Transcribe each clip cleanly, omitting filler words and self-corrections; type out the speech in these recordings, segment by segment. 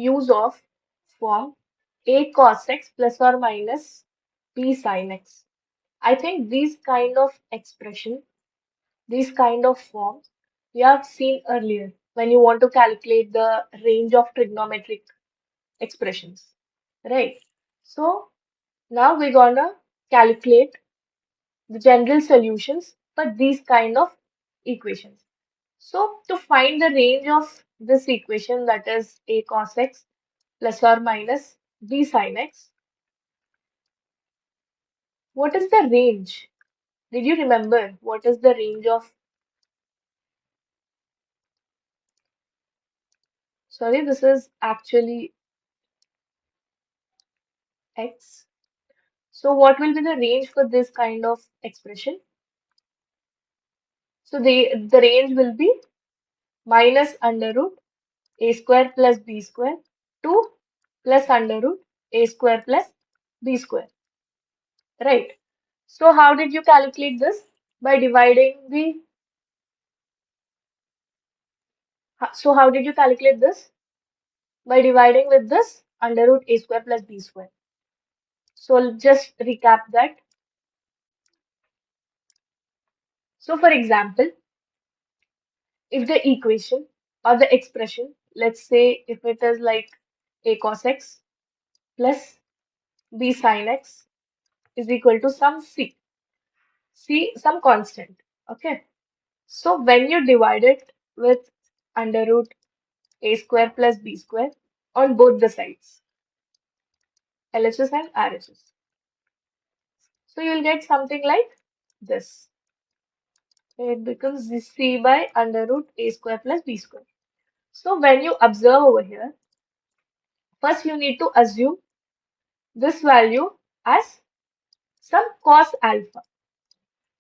use of form a cos x plus or minus b sin x. I think these kind of expression, these kind of forms, we have seen earlier when you want to calculate the range of trigonometric expressions, right? So now we're gonna calculate the general solutions for these kind of equations. So to find the range of this equation, that is a cos x plus or minus b sin x, what is the range? Did you remember what is the range of, sorry, this is actually x. So what will be the range for this kind of expression? So the range will be minus under root a square plus b square to plus under root a square plus b square, right? So how did you calculate this? By dividing the, so how did you calculate this? By dividing with this under root a square plus b square. So just recap that. So for example, if the equation or the expression, let's say if it is like a cos x plus b sin x is equal to some c, some constant, okay? So when you divide it with under root a square plus b square on both the sides, LHS and RHS, so you'll get something like this. It becomes c by under root a square plus b square. So when you observe over here, first you need to assume this value as some cos alpha.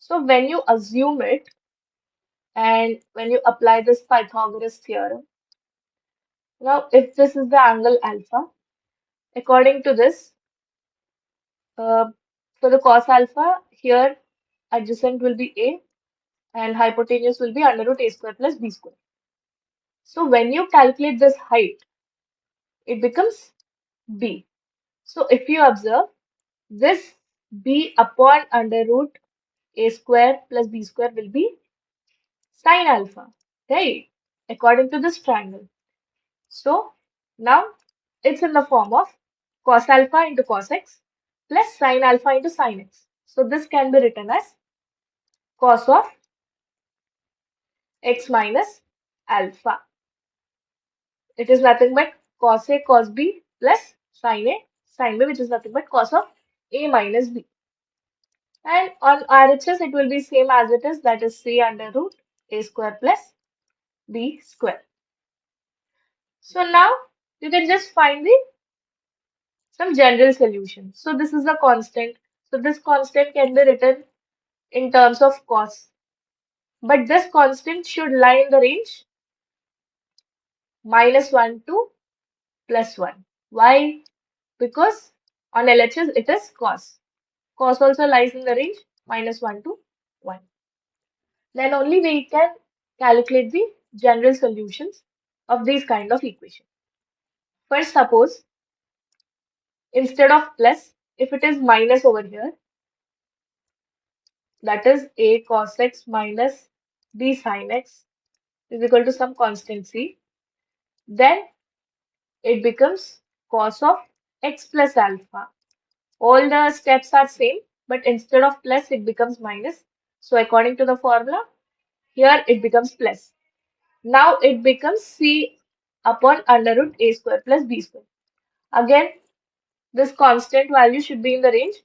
So when you assume it and when you apply this Pythagoras theorem, now if this is the angle alpha, according to this, uh, for the cos alpha, here adjacent will be a and hypotenuse will be under root a square plus b square. So when you calculate this height, it becomes b. So if you observe, this b upon under root a square plus b square will be sine alpha, right? According to this triangle. So now it's in the form of cos alpha into cos x plus sine alpha into sine x. So this can be written as cos of x minus alpha. It is nothing but cos A cos B plus sin A sin B, which is nothing but cos of A minus B. And on RHS, it will be same as it is, that is C under root A square plus B square. So now you can just find the some general solution. So this is a constant. So this constant can be written in terms of cos. But this constant should lie in the range -1 to +1. Why? Because on LHS it is cos. Cos also lies in the range -1 to 1. Then only we can calculate the general solutions of these kind of equations. First, suppose instead of plus, if it is minus over here, that is a cos x minus b sin x is equal to some constant c, then it becomes cos of x plus alpha. All the steps are same, but instead of plus, it becomes minus. So according to the formula, here it becomes plus. Now it becomes c upon under root a square plus b square. Again, this constant value should be in the range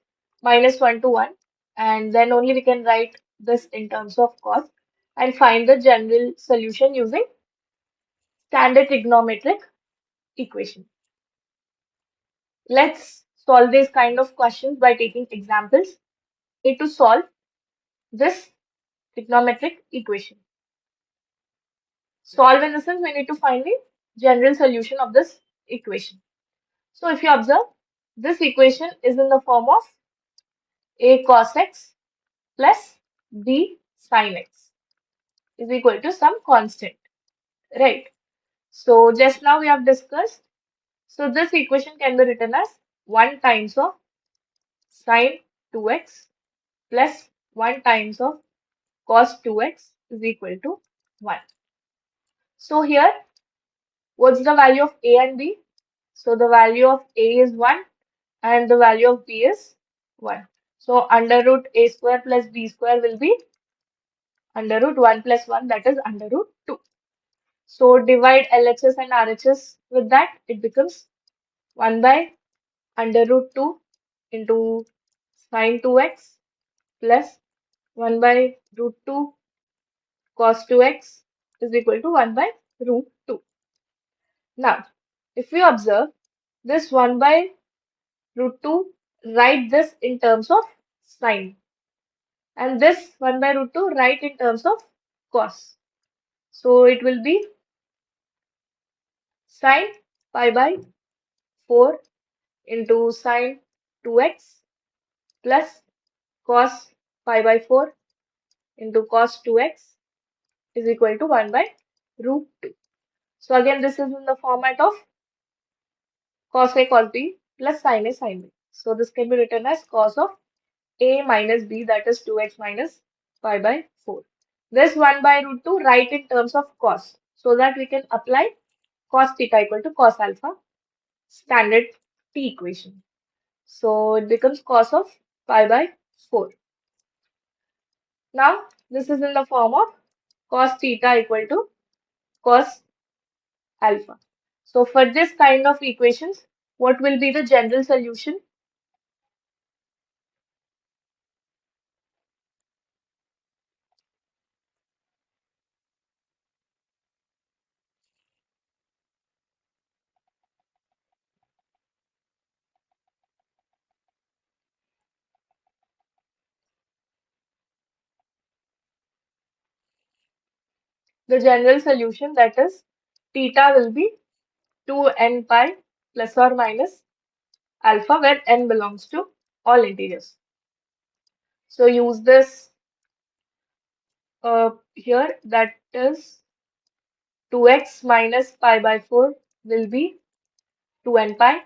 -1 to 1, and then only we can write this in terms of cos and find the general solution using standard trigonometric equation. Let's solve these kind of questions by taking examples. To solve this trigonometric equation. Solve in the sense we need to find the general solution of this equation. So if you observe, this equation is in the form of a cos x plus b sin x is equal to some constant, right? So just now we have discussed So this equation can be written as 1 times of sine 2x plus 1 times of cos 2x is equal to 1. So here, what's the value of a and b? So the value of a is 1 and the value of b is 1. So under root a square plus b square will be under root 1 plus 1, that is under root 2. So divide LHS and RHS with that, it becomes 1 by under root 2 into sine 2x plus 1 by root 2 cos 2x is equal to 1 by root 2. Now, if you observe this 1 by root 2, write this in terms of sine, and this 1 by root 2 write in terms of cos. So it will be sine pi by 4 into sine 2x plus cos pi by 4 into cos 2x is equal to 1 by root 2. So again, this is in the format of cos A cos B plus sin A sin B. So this can be written as cos of A minus B, that is 2x minus pi by 4. This 1 by root 2 write in terms of cos so that we can apply cos theta equal to cos alpha standard T equation. So it becomes cos of pi by 4. Now this is in the form of cos theta equal to cos alpha. So for this kind of equations, what will be the general solution? The general solution, that is theta will be 2n pi plus or minus alpha, where n belongs to all integers. So use this here, that is 2x minus pi by 4 will be 2n pi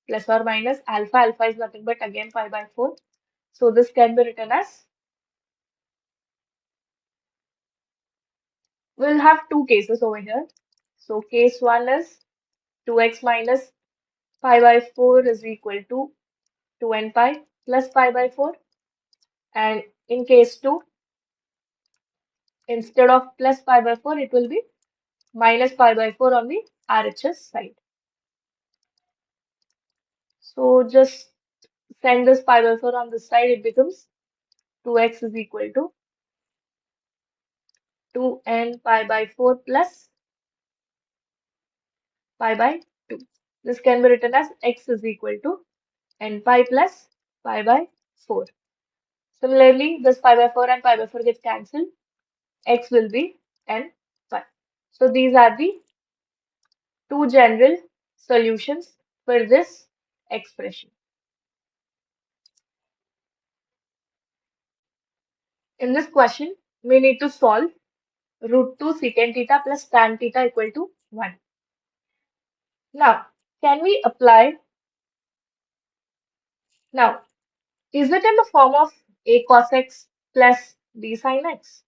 plus or minus alpha. Alpha is nothing but again pi by 4. So this can be written as, we'll have two cases over here. So case 1 is 2x minus pi by 4 is equal to 2n pi plus pi by 4. And in case 2, instead of plus pi by 4, it will be minus pi by 4 on the RHS side. So just send this pi by 4 on this side, it becomes 2x is equal to 2n pi by 4 plus pi by 2. This can be written as x is equal to n pi plus pi by 4. Similarly, this pi by 4 and pi by 4 gets cancelled. X will be n pi. So these are the two general solutions for this expression. In this question, we need to solve root 2 secant theta plus tan theta equal to 1. Now, can we apply? Now, is it in the form of a cos x plus b sin x?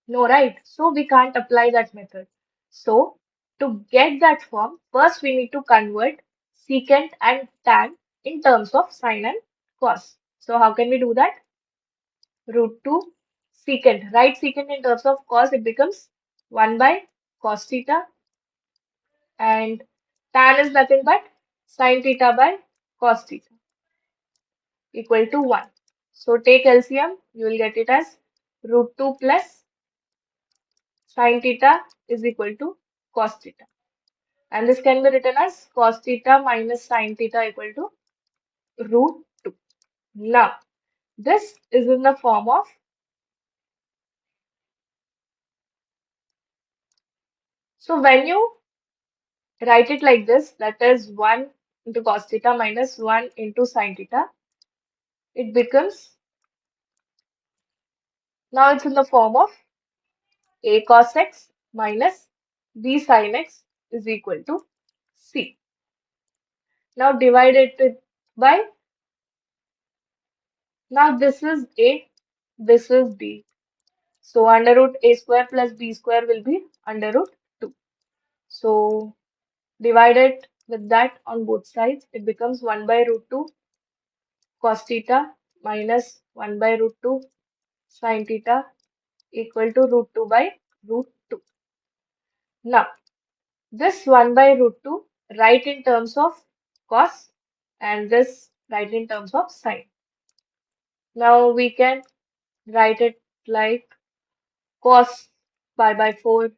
No, right? So we can't apply that method. So to get that form, first we need to convert secant and tan in terms of sine and cos. So how can we do that? Root 2 secant. Write secant in terms of cos, it becomes 1 by cos theta, and tan is nothing but sine theta by cos theta equal to 1. So take LCM, you will get it as root 2 plus sine theta is equal to cos theta. And this can be written as cos theta minus sine theta equal to root 2. Now, this is in the form of, so when you write it like this, that is 1 into cos theta minus 1 into sine theta, it becomes, now it's in the form of a cos x minus b sin x is equal to c. Now divide it by, now this is A, this is B. So under root A square plus B square will be under root 2. So divide it with that on both sides. It becomes 1 by root 2 cos theta minus 1 by root 2 sin theta equal to root 2 by root 2. Now, this 1 by root 2 write in terms of cos and this write in terms of sin. Now we can write it like cos pi by 4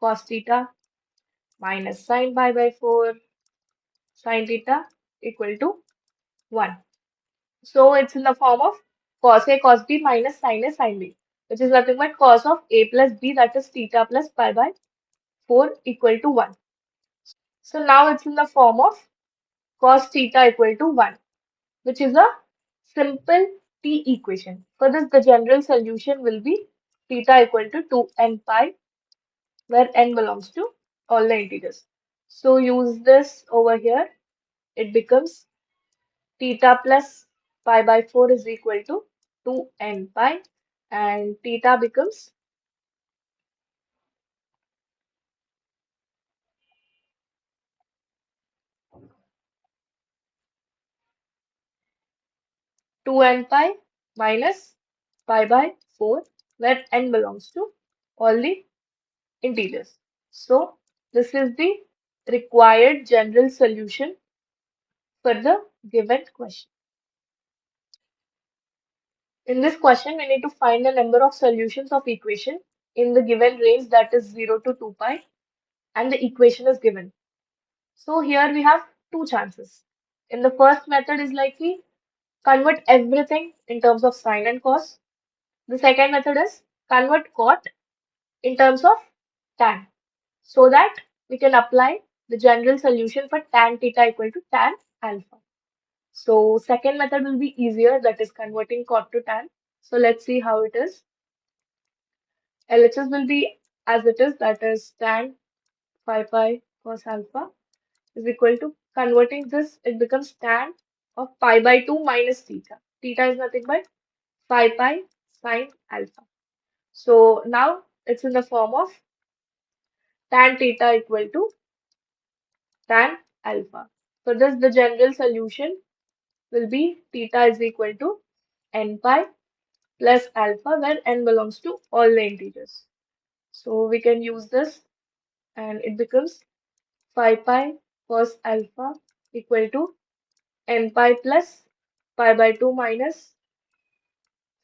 cos theta minus sin pi by 4 sin theta equal to 1. So it's in the form of cos A cos B minus sin A sin B, which is nothing but cos of A plus B, that is theta plus pi by 4 equal to 1. So now it's in the form of cos theta equal to 1, which is a simple T equation. For this, the general solution will be theta equal to 2n pi, where n belongs to all the integers. So use this over here. It becomes theta plus pi by 4 is equal to 2n pi, and theta becomes 2n pi minus pi by 4, where n belongs to all the integers. So this is the required general solution for the given question. In this question, we need to find the number of solutions of equation in the given range, that is 0 to 2 pi, and the equation is given. So here we have two chances. In the first method is like we convert everything in terms of sine and cos. The second method is convert cot in terms of tan, so that we can apply the general solution for tan theta equal to tan alpha. So second method will be easier, that is converting cot to tan. So let's see how it is. LHS will be as it is, that is tan phi pi cos alpha is equal to, converting this, it becomes tan of pi by 2 minus theta. Theta is nothing but phi pi sine alpha. So now it's in the form of tan theta equal to tan alpha. For this, the general solution will be theta is equal to n pi plus alpha, where n belongs to all the integers. So we can use this, and it becomes phi pi cos alpha equal to n pi plus pi by 2 minus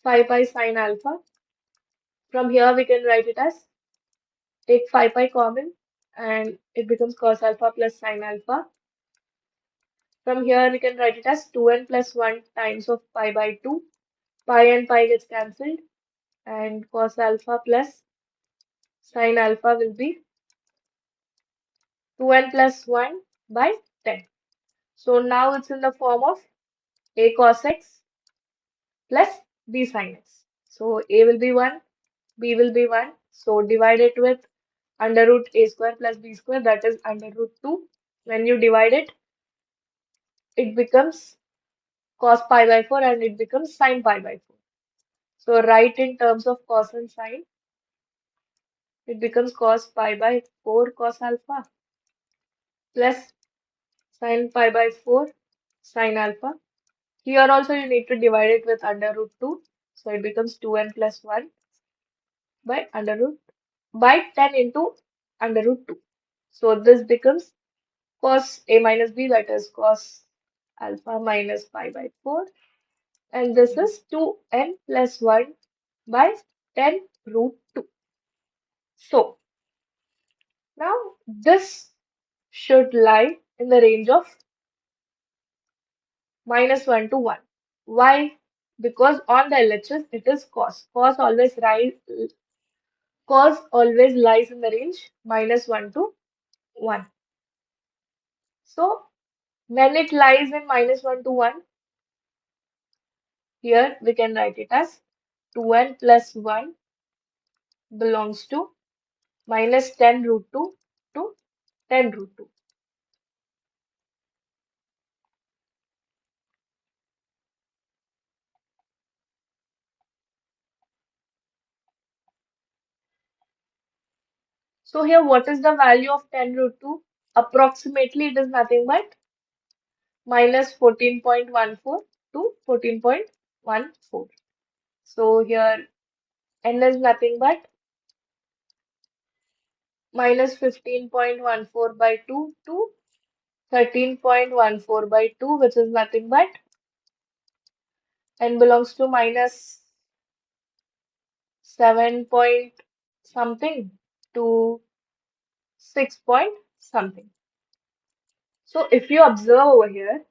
phi pi sine alpha. From here we can write it as, take phi pi common, and it becomes cos alpha plus sine alpha. From here we can write it as 2n plus 1 times of pi by 2. Pi and pi gets cancelled, and cos alpha plus sine alpha will be 2n plus 1 by 10. So now it's in the form of a cos x plus b sin x. So a will be 1, b will be 1. So divide it with under root a square plus b square, that is under root 2. When you divide it, it becomes cos pi by 4 and it becomes sin pi by 4. So write in terms of cos and sine, it becomes cos pi by 4 cos alpha plus sin pi by 4 sin alpha. Here also you need to divide it with under root 2. So it becomes 2n plus 1 by under root by 10 into under root 2. So this becomes cos a minus b, that is cos alpha minus pi by 4. And this is 2n plus 1 by 10 root 2. So now this should lie in the range of minus 1 to 1. Why? Because on the LHS it is cos. Cos always lies in the range minus 1 to 1. So when it lies in minus 1 to 1, here we can write it as 2n plus 1 belongs to minus 10 root 2 to 10 root 2. So here, what is the value of 10 root 2? Approximately, it is nothing but minus 14.14 to 14.14. So here, n is nothing but minus 15.14 by 2 to 13.14 by 2, which is nothing but n belongs to minus 7 point something to 6 point something. So if you observe over here,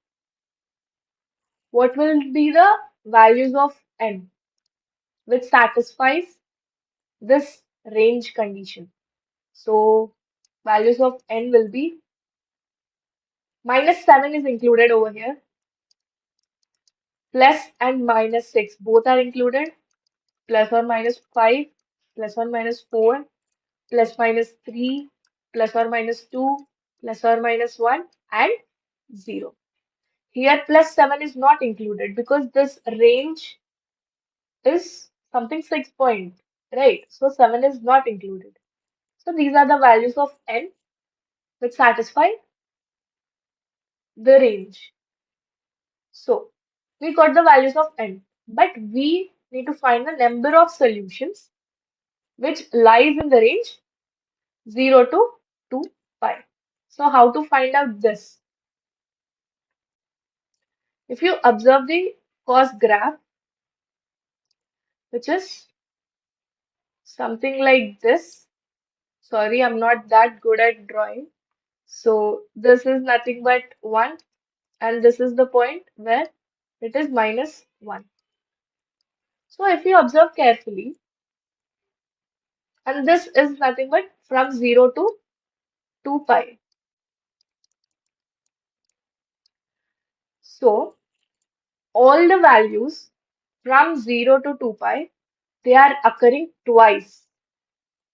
what will be the values of n which satisfies this range condition? So values of n will be minus 7 is included over here, plus and minus 6 both are included, plus or minus 5, plus or minus 4, plus minus 3, plus or minus 2, plus or minus 1, and 0. Here plus 7 is not included because this range is something 6 point, right? So 7 is not included. So these are the values of n which satisfy the range. So we got the values of n, but we need to find the number of solutions which lies in the range 0 to 2 pi. So how to find out this? If you observe the cost graph, which is something like this, sorry, I'm not that good at drawing. So this is nothing but 1, and this is the point where it is minus 1. So if you observe carefully, and this is nothing but from 0 to 2 pi. So all the values from 0 to 2 pi, they are occurring twice,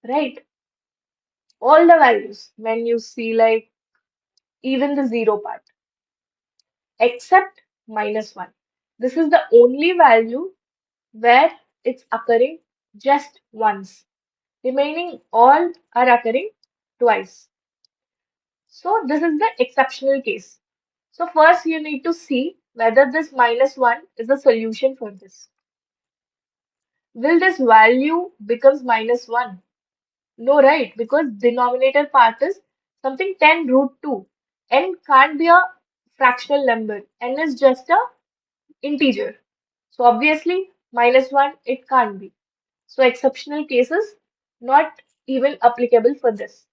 right? All the values when you see like even the 0 part, except minus 1. This is the only value where it's occurring just once. Remaining all are occurring twice. So this is the exceptional case. So first you need to see whether this minus 1 is a solution for this. Will this value becomes minus 1? No, right? Because denominator part is something 10 root 2. N can't be a fractional number. N is just a integer. So obviously minus 1 it can't be. So exceptional cases not even applicable for this.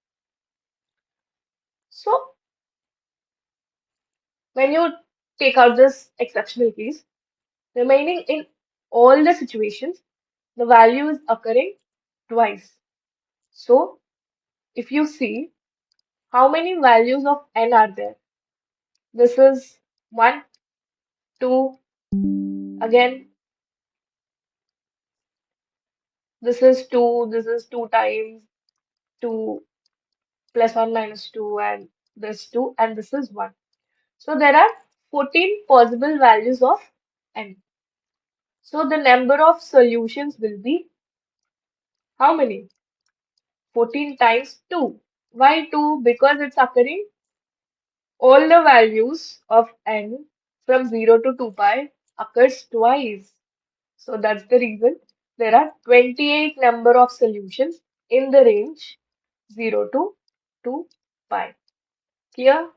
So when you take out this exceptional case, remaining in all the situations, the value is occurring twice. So if you see how many values of n are there, this is 1, 2, again this is 2, this is 2 times 2 plus or minus 2, and this 2, and this is 1. So there are 14 possible values of n. So the number of solutions will be how many? 14 times 2. Why 2? Because it's occurring all the values of n from 0 to 2 pi occurs twice. So that's the reason there are 28 number of solutions in the range 0 to 2 pi. Clear?